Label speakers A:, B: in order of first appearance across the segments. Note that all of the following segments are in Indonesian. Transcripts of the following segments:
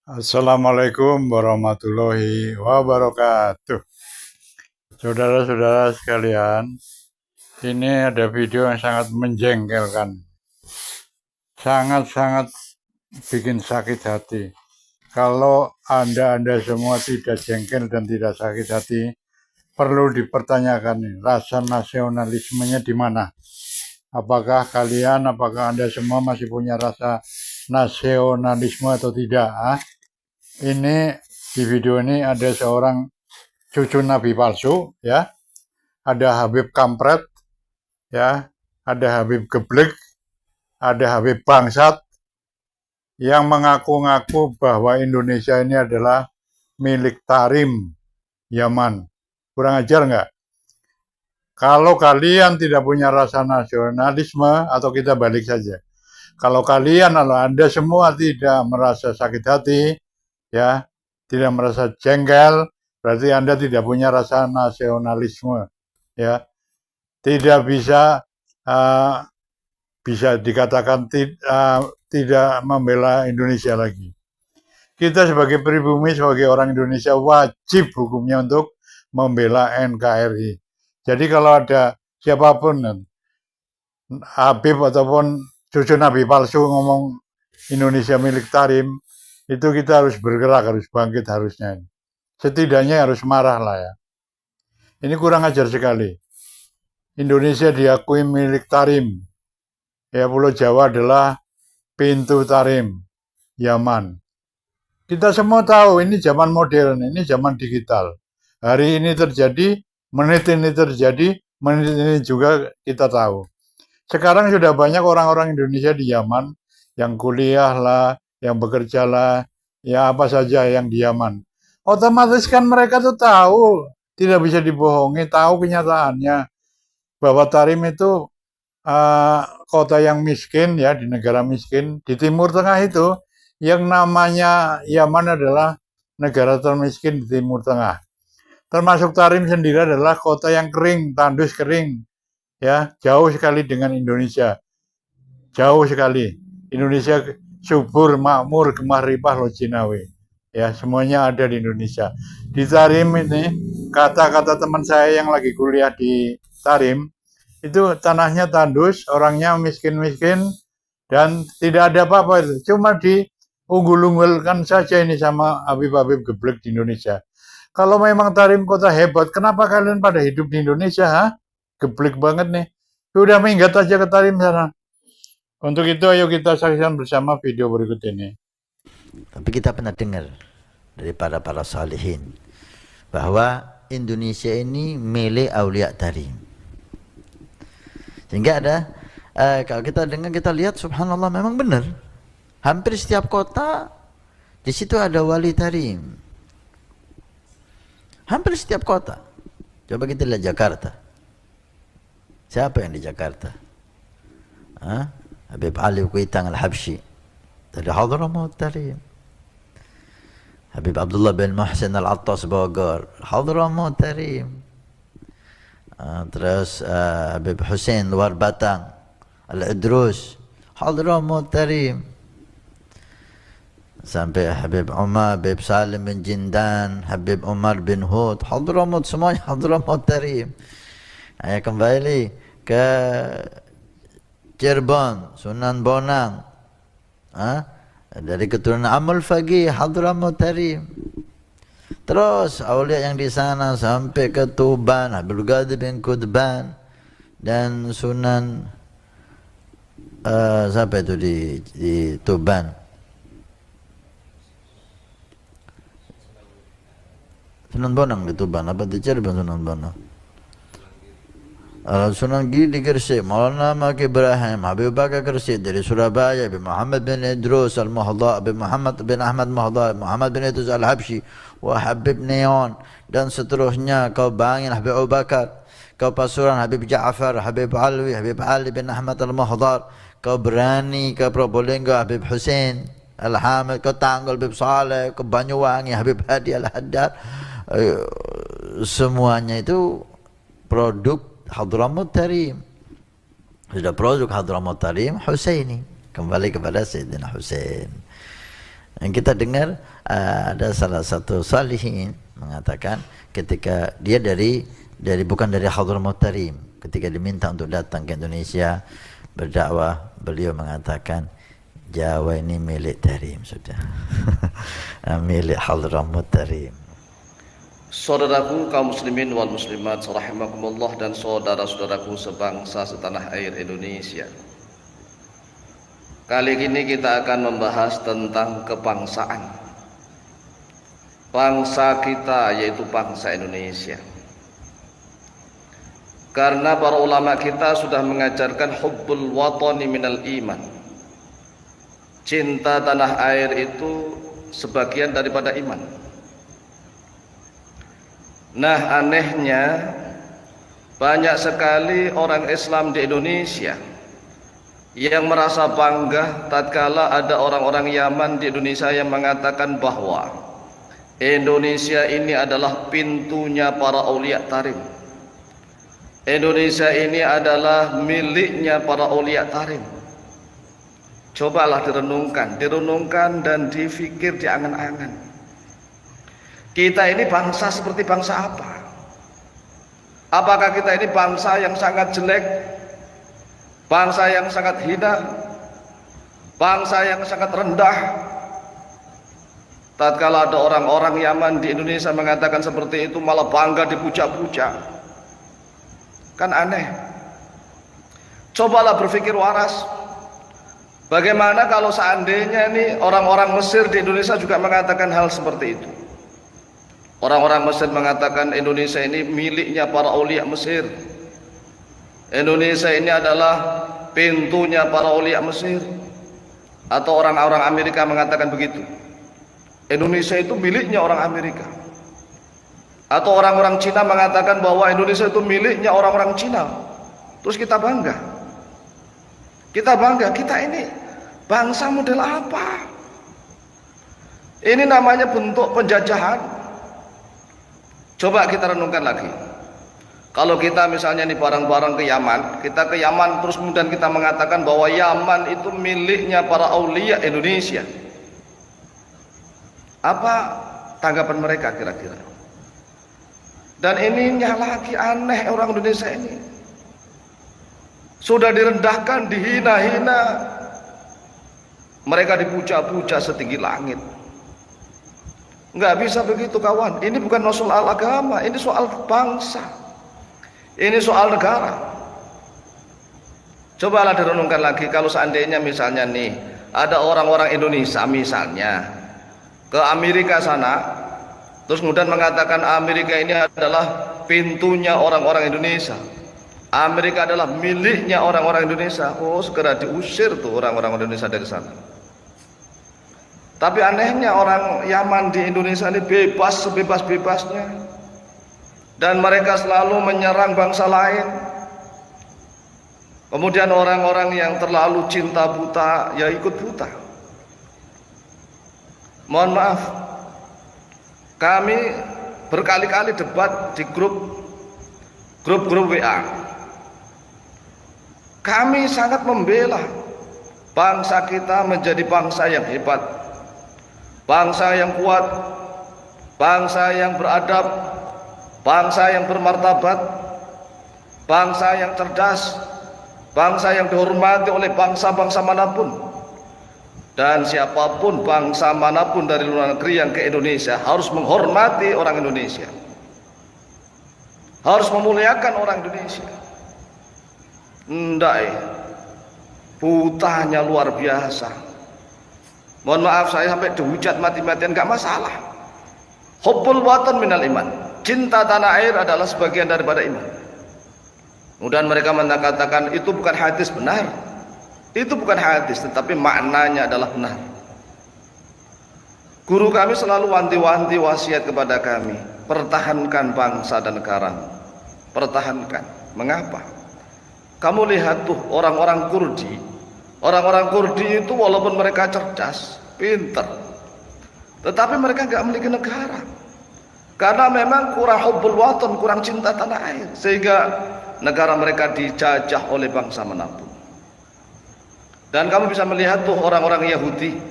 A: Assalamualaikum warahmatullahi wabarakatuh. Saudara-saudara sekalian, ini ada video yang sangat menjengkelkan. Sangat-sangat bikin sakit hati. Kalau Anda semua tidak jengkel dan tidak sakit hati, perlu dipertanyakan nih, rasa nasionalismenya di mana? Apakah Anda semua masih punya rasa nasionalisme atau tidak? Ini di video ini ada seorang cucu Nabi palsu, ya, ada Habib Kampret, ya, ada Habib Geblek, ada Habib Bangsat yang mengaku-ngaku bahwa Indonesia ini adalah milik Tarim Yaman. Kurang ajar nggak? Kalau kalian tidak punya rasa nasionalisme, atau kita balik saja. Kalau Anda semua tidak merasa sakit hati, ya, tidak merasa jengkel, berarti Anda tidak punya rasa nasionalisme, ya. Tidak bisa dikatakan tidak membela Indonesia lagi. Kita sebagai pribumi, sebagai orang Indonesia, wajib hukumnya untuk membela NKRI. Jadi kalau ada siapapun, Habib ataupun cucu Nabi palsu ngomong Indonesia milik Tarim, itu kita harus bergerak, harus bangkit harusnya. Setidaknya harus marah lah ya. Ini kurang ajar sekali. Indonesia diakui milik Tarim. Ya, Pulau Jawa adalah pintu Tarim Yaman. Kita semua tahu ini zaman modern, ini zaman digital. Hari ini terjadi, menit ini terjadi, menit ini juga kita tahu. Sekarang sudah banyak orang-orang Indonesia di Yaman yang kuliah lah, yang bekerja lah, ya apa saja yang di Yaman. Otomatis kan mereka tuh tahu, tidak bisa dibohongi, tahu kenyataannya bahwa Tarim itu kota yang miskin, ya, di negara miskin di Timur Tengah. Itu yang namanya Yaman adalah negara termiskin di Timur Tengah. Termasuk Tarim sendiri adalah kota yang kering, tandus kering, ya, jauh sekali dengan Indonesia, jauh sekali. Indonesia subur, makmur, gemah ripah, lojinawe, ya, semuanya ada di Indonesia. Di Tarim ini, kata-kata teman saya yang lagi kuliah di Tarim, itu tanahnya tandus, orangnya miskin-miskin, dan tidak ada apa-apa itu. Cuma diunggul-unggulkan saja ini sama Habib-Habib Geblek di Indonesia. Kalau memang Tarim kota hebat, kenapa kalian pada hidup di Indonesia, ha? Geblek banget nih. Udah minggat aja ke Tarim sana. Untuk itu ayo kita saksikan bersama video berikut ini.
B: Tapi kita pernah dengar dari para salihin bahwa Indonesia ini milik Aulia Tarim. Sehingga ada kalau kita dengar, kita lihat, subhanallah, memang benar. Hampir setiap kota di situ ada wali Tarim. Hampir setiap kota. Coba kita lihat Jakarta. Siapa yang di Jakarta? Habib Ali Kuitang Al-Habsyi dari Hadramaut Tarim. Habib Abdullah bin Muhsin Al-Attas Bogor, Hadramaut Tarim. Terus Habib Hussein Luar Batang Al-Idrus, Hadramaut Tarim. Sampai Habib Umar, Habib Salim bin Jindan, Habib Umar bin Hud, Hadramaut, semuanya Hadramaut Tarim. Saya kembali ke Cirebon, Sunan Bonang, dari keturunan Amul Faqih, Hadramaut Tarim. Terus awliya yang di sana sampai ke Tuban, Habib Qadir bin Qutban, dan Sunan siapa itu di Tuban? Sunan Bonang di Tuban, apa di Cirebon Sunan Bonang? Sunan Giri di Gresik, Maulana Maki Ibrahim, Habib Bakar Gresik dari Surabaya, Habib Muhammad bin Idrus Al-Muhdha, Habib Muhammad bin Ahmad Muhdha, Muhammad bin Idrus Al-Habsyi, wa Habib Neon, dan seterusnya. Kau Bangin, Habib Abu Bakar. Kau Pasuruan, Habib Ja'far, Habib Alwi, Habib Ali bin Ahmad Al-Muhdhar. Kau Berani, kau Probolinggo, Habib Hussein Al-Hamid. Kau Tanggul, Habib Saleh. Kau Banyuwangi, Habib Hadi Al-Haddad. Semuanya itu produk Hadramaut Tarim. Sudah produk Hadramaut Tarim, Husaini. Kembali kepada Sayyidina Husain. Yang kita dengar ada salah satu salihin mengatakan ketika dia bukan dari Hadramaut Tarim, ketika diminta untuk datang ke Indonesia berdakwah, beliau mengatakan Jawa ini milik Tarim sudah. Milik Hadramaut Tarim.
C: Saudaraku kaum muslimin wal muslimat rahimakumullah dan saudara-saudaraku sebangsa setanah air Indonesia. Kali ini kita akan membahas tentang kebangsaan. Bangsa kita yaitu bangsa Indonesia. Karena para ulama kita sudah mengajarkan hubbul watani minal iman. Cinta tanah air itu sebagian daripada iman. Nah, anehnya banyak sekali orang Islam di Indonesia yang merasa bangga tatkala ada orang-orang Yaman di Indonesia yang mengatakan bahwa Indonesia ini adalah pintunya para aulia tarim. Indonesia ini adalah miliknya para aulia tarim. Cobalah direnungkan dan difikir, diangan-angan. Kita ini bangsa seperti bangsa apa? Apakah kita ini bangsa yang sangat jelek? Bangsa yang sangat hina? Bangsa yang sangat rendah? Tatkala ada orang-orang Yaman di Indonesia mengatakan seperti itu, malah bangga dipuja-puja. Kan aneh. Cobalah berpikir waras. Bagaimana kalau seandainya nih orang-orang Mesir di Indonesia juga mengatakan hal seperti itu? Orang-orang Mesir mengatakan Indonesia ini miliknya para aulia Mesir. Indonesia ini adalah pintunya para aulia Mesir. Atau orang-orang Amerika mengatakan begitu. Indonesia itu miliknya orang Amerika. Atau orang-orang Cina mengatakan bahwa Indonesia itu miliknya orang-orang Cina. Terus kita bangga. Kita bangga, kita ini bangsa model apa? Ini namanya bentuk penjajahan. Coba kita renungkan lagi. Kalau kita misalnya nih barang-barang ke Yaman, kita ke Yaman terus kemudian kita mengatakan bahwa Yaman itu miliknya para aulia Indonesia. Apa tanggapan mereka kira-kira? Dan ininya lagi aneh orang Indonesia ini. Sudah direndahkan, dihina-hina, mereka dipuja-puja setinggi langit. Nggak bisa begitu kawan. Ini bukan soal agama, ini soal bangsa. Ini soal negara. Cobalah direnungkan lagi, kalau seandainya misalnya nih ada orang-orang Indonesia misalnya ke Amerika sana, terus kemudian mengatakan Amerika ini adalah pintunya orang-orang Indonesia. Amerika adalah miliknya orang-orang Indonesia. Oh, segera diusir tuh orang-orang Indonesia dari sana. Tapi anehnya orang Yaman di Indonesia ini bebas sebebas-bebasnya. Dan mereka selalu menyerang bangsa lain. Kemudian orang-orang yang terlalu cinta buta, ya ikut buta. Mohon maaf, kami berkali-kali debat di grup WA. Kami sangat membela bangsa kita menjadi bangsa yang hebat, bangsa yang kuat, bangsa yang beradab, bangsa yang bermartabat, bangsa yang cerdas, bangsa yang dihormati oleh bangsa-bangsa manapun. Dan siapapun bangsa manapun dari luar negeri yang ke Indonesia harus menghormati orang Indonesia, harus memuliakan orang Indonesia. Ndai, butanya luar biasa. Mohon maaf saya sampai dihujat mati-matian, gak masalah. Hubbul watan minal iman. Cinta tanah air adalah sebagian daripada iman. Kemudian mereka mengatakan itu bukan hadis, benar. Itu bukan hadis, tetapi maknanya adalah benar. Guru kami selalu wanti-wanti wasiat kepada kami, pertahankan bangsa dan negara. Pertahankan. Mengapa? Kamu lihat tuh orang-orang Kurdi. Orang-orang Kurdi itu walaupun mereka cerdas, pintar, tetapi mereka nggak memiliki negara. Karena memang kurang hubbul watan, kurang cinta tanah air, sehingga negara mereka dijajah oleh bangsa manapun. Dan kamu bisa melihat tuh orang-orang Yahudi.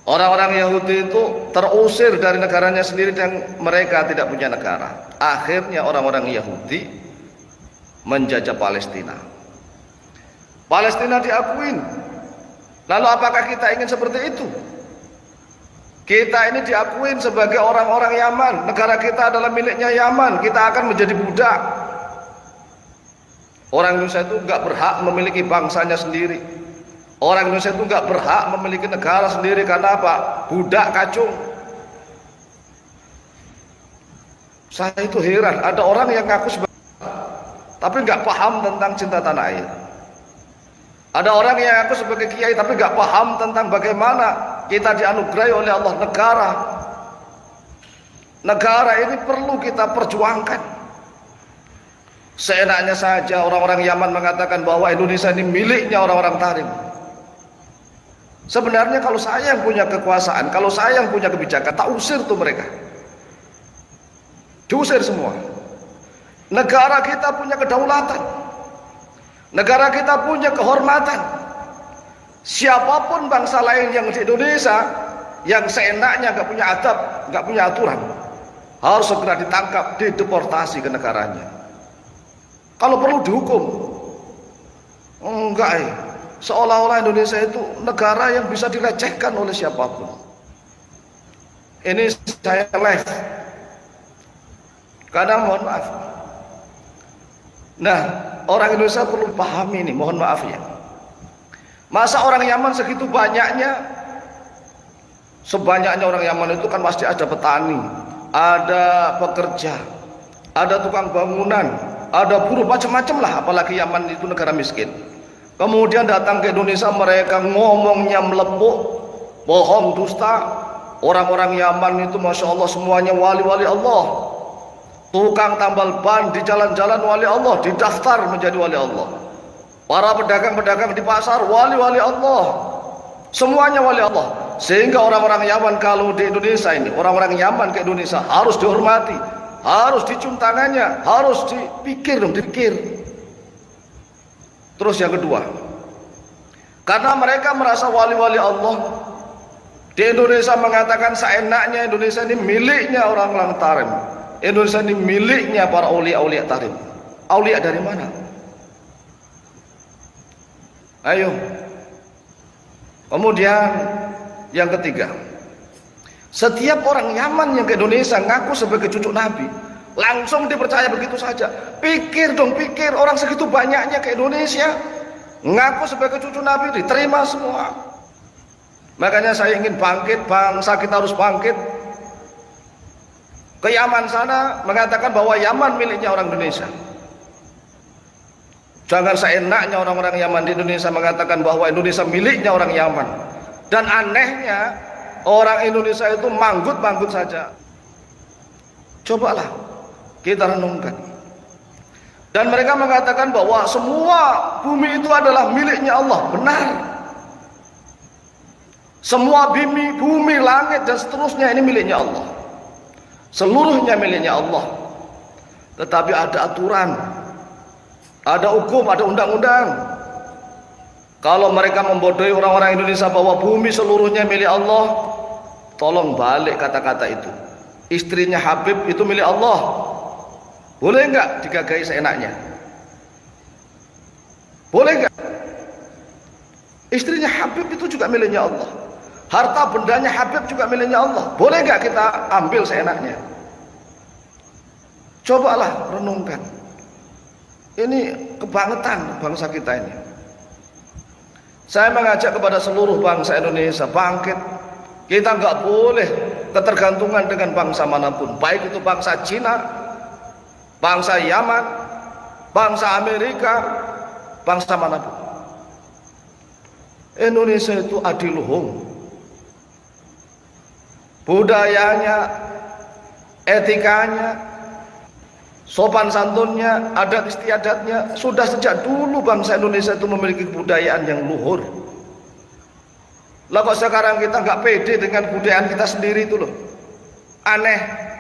C: Orang-orang Yahudi itu terusir dari negaranya sendiri dan mereka tidak punya negara. Akhirnya orang-orang Yahudi menjajah Palestina. Palestina diakuin. Lalu apakah kita ingin seperti itu? Kita ini diakuin sebagai orang-orang Yaman. Negara kita adalah miliknya Yaman. Kita akan menjadi budak. Orang Indonesia itu nggak berhak memiliki bangsanya sendiri. Orang Indonesia itu nggak berhak memiliki negara sendiri. Karena apa? Budak kacung. Saya itu heran. Ada orang yang ngaku sebagai, tapi nggak paham tentang cinta tanah air. Ada orang yang ngaku sebagai kiai, tapi nggak paham tentang bagaimana kita dianugerahi oleh Allah negara. Negara ini perlu kita perjuangkan. Seenaknya saja orang-orang Yaman mengatakan bahwa Indonesia ini miliknya orang-orang Tarim. Sebenarnya kalau saya yang punya kekuasaan, kalau saya yang punya kebijakan, tak usir tuh mereka. Diusir semua. Negara kita punya kedaulatan. Negara kita punya kehormatan. Siapapun bangsa lain yang di Indonesia yang seenaknya nggak punya adab, nggak punya aturan, harus segera ditangkap, dideportasi ke negaranya. Kalau perlu dihukum. Enggak, seolah-olah Indonesia itu negara yang bisa dilecehkan oleh siapapun. Ini saya live. Kadang mohon maaf. Nah, orang Indonesia perlu pahami ini, mohon maaf ya. Masa orang Yaman segitu banyaknya? Sebanyaknya orang Yaman itu kan pasti ada petani, ada pekerja, ada tukang bangunan, ada buruh, macam-macam lah. Apalagi Yaman itu negara miskin. Kemudian datang ke Indonesia, mereka ngomongnya melepuk, bohong, dusta. Orang-orang Yaman itu Masya Allah semuanya wali-wali Allah. Tukang tambal ban di jalan-jalan wali Allah, didaftar menjadi wali Allah. Para pedagang-pedagang di pasar wali-wali Allah. Semuanya wali Allah. Sehingga orang-orang Yaman kalau di Indonesia ini, orang-orang Yaman ke Indonesia harus dihormati, harus dicium tangannya, harus dipikir. Terus yang kedua, karena mereka merasa wali-wali Allah, di Indonesia mengatakan seenaknya Indonesia ini miliknya orang-orang Tarim. Indonesia ini miliknya para aulia-aulia Tarim. Aulia dari mana? Ayo. Kemudian yang ketiga, setiap orang Yaman yang ke Indonesia ngaku sebagai cucu Nabi, langsung dipercaya begitu saja. Pikir dong, pikir, orang segitu banyaknya ke Indonesia ngaku sebagai cucu Nabi, diterima semua. Makanya saya ingin bangkit, bangsa kita harus bangkit. Ke Yaman sana mengatakan bahwa Yaman miliknya orang Indonesia. Jangan seenaknya orang-orang Yaman di Indonesia mengatakan bahwa Indonesia miliknya orang Yaman. Dan anehnya orang Indonesia itu manggut-manggut saja. Cobalah kita renungkan. Dan mereka mengatakan bahwa semua bumi itu adalah miliknya Allah. Benar. Semua bumi, langit dan seterusnya ini miliknya Allah. Seluruhnya miliknya Allah. Tetapi ada aturan, ada hukum, ada undang-undang. Kalau mereka membodohi orang-orang Indonesia bahwa bumi seluruhnya milik Allah, tolong balik kata-kata itu. Istrinya Habib itu milik Allah. Boleh enggak digagahi seenaknya? Boleh enggak? Istrinya Habib itu juga miliknya Allah. Harta bendanya Habib juga miliknya Allah. Boleh enggak kita ambil seenaknya? Cobalah renungkan. Ini kebangetan bangsa kita ini. Saya mengajak kepada seluruh bangsa Indonesia bangkit. Kita enggak boleh ketergantungan dengan bangsa manapun. Baik itu bangsa Cina, bangsa Yaman, bangsa Amerika, bangsa manapun. Indonesia itu adiluhung. Budayanya, etikanya, sopan santunnya, adat istiadatnya, sudah sejak dulu bangsa Indonesia itu memiliki kebudayaan yang luhur. Lah kok sekarang kita nggak pede dengan kebudayaan kita sendiri itu loh. Aneh.